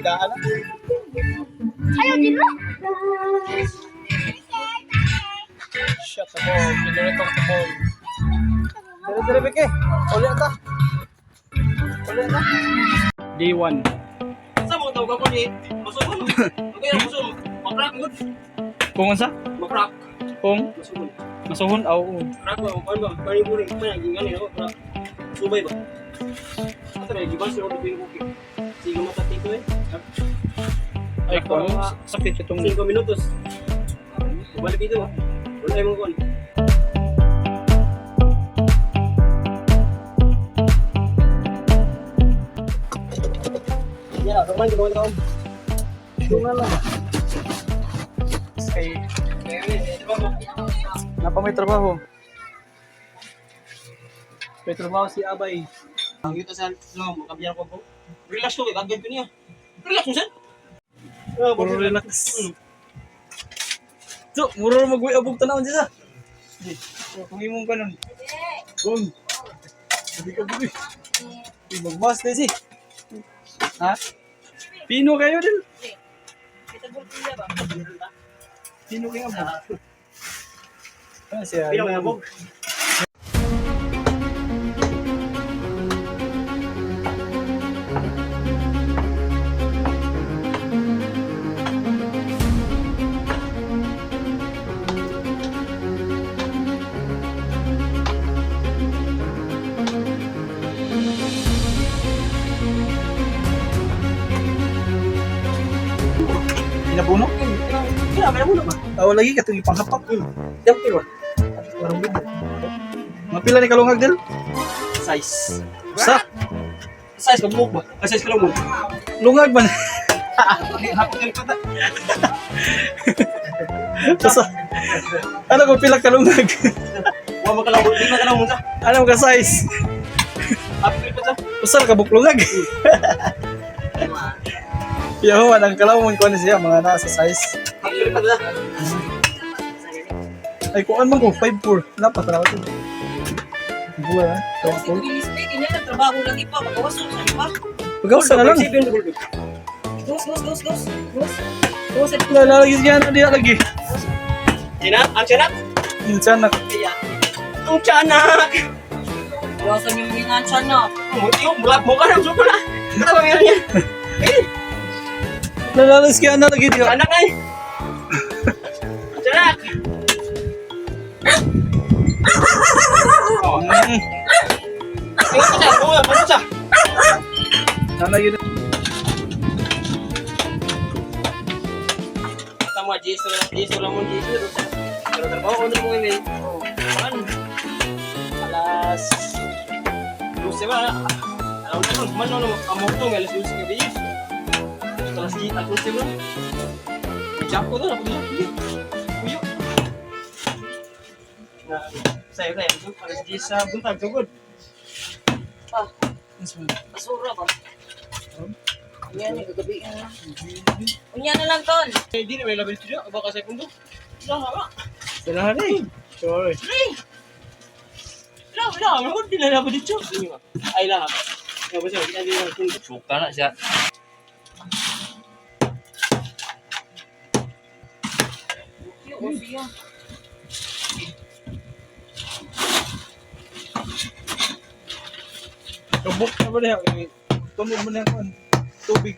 Nagkaan na. Ayaw din mo. Shut the ball. Pinurito the ball. Dire-dire, Beke. Uli na ta. Uli na. Day 1. Sa mga tawag ako ni Masuhon. Okay na Masuhon. Makrak mo. Kung sa? Makrak. Kung Masuhon. masuhon, oo. Makrak ba? Ano ba? Bari-buri. Panaging ano yun. Subay ba? Ito na, di ba siya order yung cookie? Sige matatito eh. Ay, kung sakit itong 5 minutos. Balik dito ah. Wala yung mga kuwan. Yan ah, kaman, gawin ka. tunga lang. Ay, napa may trabaho. May trabaho si Abay. Ang ito sa makabiyan ko po. Relax ko, kagad ko niya. Relax mo sir. Puro relax. So, muro mag-way abog tanawon siya. Kung imong ka nun. Kung. Hindi ka buwi. Mag-boss na si. Ha? Pino kayo din. Pino kayo abog. Ano siya? Pinang abog. Pinabuno? Kaya, may nabuno ba? Tawa lagi ka itong ipanghapak. Dampi ba? Mga pila ni kalungag din? Size. Sa? Size ka bumuk ba? Size ka lang mo. Lungag man. Hapon ka pa. Sa? Ano kung pila kalungag? Huwag mo ka lang, hindi ka lang mo sa. Ano ka size? Hapon ka pa. Usal ka buklungag. Yahuan, ang kalawang ko siya, mga nasa size. Hapon ka pa. Ay, kuan man ko, 5'4". Napataraw ito. Buwa, ha? Kasi kung i-speak, niya nagtrabaho lagi pa, magawasan siya, di ba? Pagawas na lang. Gus. Lalagis niya na diya lagi. Sinat? Ang sinat? Minsan na. Iya. Ang tiyanak! Gawasan yung ingan siya na. Yung bulak mo ka ng suko na. Ano ba yan? Lalagis kaya na lagi diya. Anak ay! Ang tiyanak! Tingnan ko siya, ano siya? Sana yun. Tama, Jesu lang mo, Jesu. Pero trabaho ko na mo ngayon. Saan? Alas 12 ba? Alam mo naman, kumano naman, kamotong, alas 12 ka ba yun? Alas 12 ba? Jump ko doon, ako doon. Puyo. Sa'yo tayo, alas 10 sa buntag, sugod. Ah, basura ba? Yan, gagabiin na. Unya na lang, Ton. Eh, di na may laban studio, baka sa pundo. Wala. Salahan eh. Sorry. Wala, ano di na laban dito? Ay lang. Nga ba siya, hindi na pundo. Suka na siya. Siya. Kabuk na ba niya? Tumog mo na yung tubig.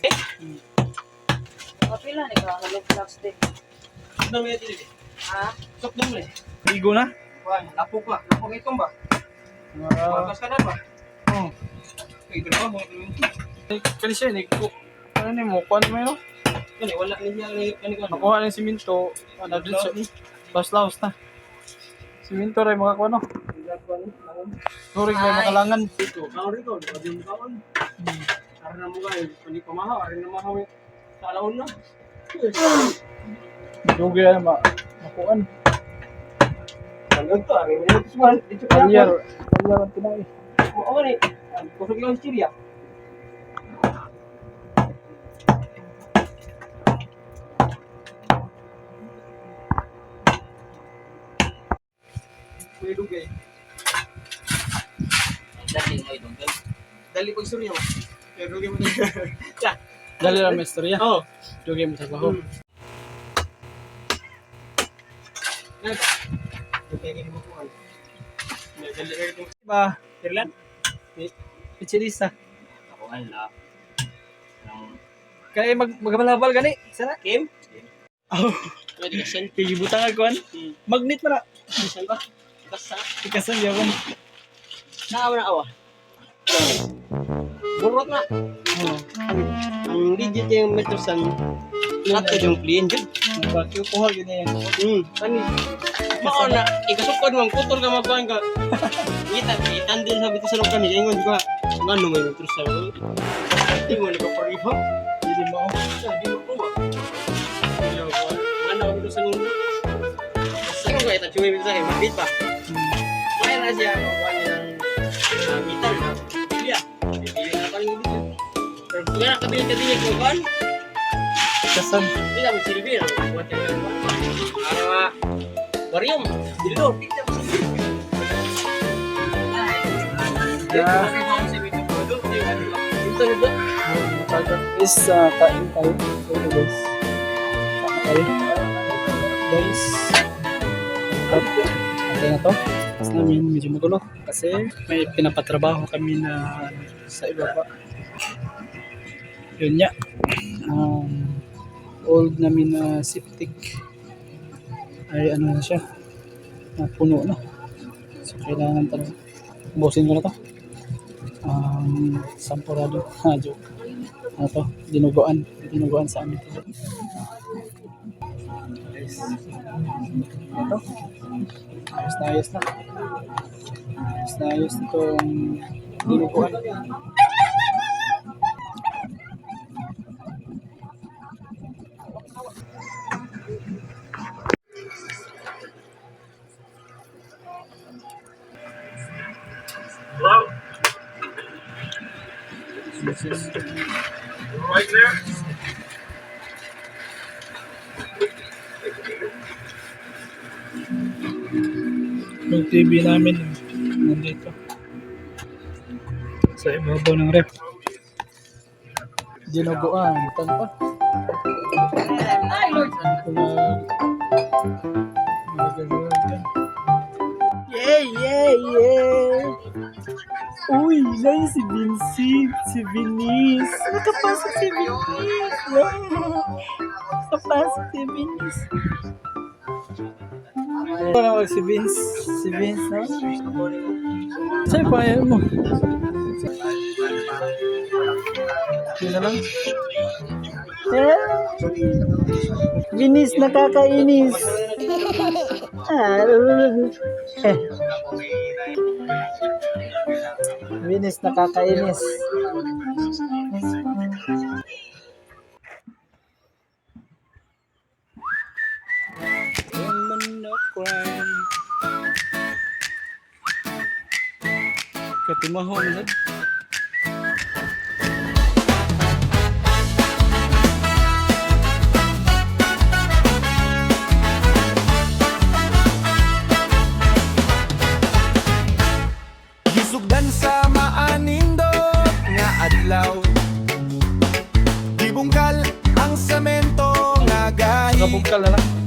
Kapila, nagkakalog plastic. Ano may tili? Ha? Sok dong le. Ligo na? Wan, lapo ka. Lapo itong ba? Wakas ka na ba? Oh. Ito ba mo ito? Kali siya, ano ni mo? Kuhan mo yun? Kani wala niya ni ko. Nakuha ng siminto. Ano dun sa laos na. Siminto rin mga kuha no? Turing may makalangan. Ito, kaon rito, pwede mo kaon. Ara na mo guys, pwede pamahaw, ara na mahaw. Sa alaon na. Dugay na makuhan. Hanggang to, ara na ito suwan. Dito ka Kalyar ang tinay. Oo ni. Kusog lang si Chiria. May dugay. Dali mo itong Dali pag surya mo. Kaya dugay mo. Siya. Dali lang may istorya. Oo. Dugay mo trabaho. Ba, Kirlan? pichirista. Ako ala. Kaya magbalabal gani. Sana. Kim? Oh, Pwede ka send. kigibutang ako an. Magnet man na. Saan ba? Basta. Ikasan di ako. Naawa na awa. Burot na. Oh. Ang digit yung metrosan. Nato yung clean dyan. Bakit ko hol gani yan. Kani. Mao na. Ikasukod mo. Putol ka mabuhan ka. Kita. Itandil sa bito sa lukan. Ingon ko. Ano may metrosan. Hindi mo nakapariho. Hindi mo. Hindi mo ko ba? Ano ako dito sa mundo? Sino kaya ito? Chumibig sa akin, mabit pa. Kaya na siya, makuha niya ng metal. Bilya. Bilya na paling dito. Pero kung na kabiling-kabiling ko kan, Kasan. hindi na magsilbi. Buat yung gano'n. Aquarium. Dildo. Yeah. Ito na ba? Is kain tayo. Okay guys. Kain tayo. Guys. Okay na to. Tapos namin medyo magulo. Kasi may pinapatrabaho kami na sa ibaba. Yun niya. Old namin na septic. Ay ano na siya. Puno na. So kailangan talaga. Busin ko na to. Sampurado. Joke. Ano to? Dinuguan. Dinuguan sa amin. Guys. Ito. Ayos na ayos na. Ayos na ayos na itong dinuguan. Right there. Yung TV namin nandito sa ibabaw ng ref. Dinuguan. Tan pa. Yay! Yay! Yay! Uy! Lang si Vincent! Si Venice! Nakapasok si Venice! Wow! Nakapasok si Venice! Parang si Vince. Si Vince, no? Sa'yo pa yan mo. Yun na lang. Venice, nakakainis. Venice, nakakainis. Katimaho na. Gisugdan sa maanindot nga adlaw. Dibungkal ang semento nga gahi. Kabungkal na lang.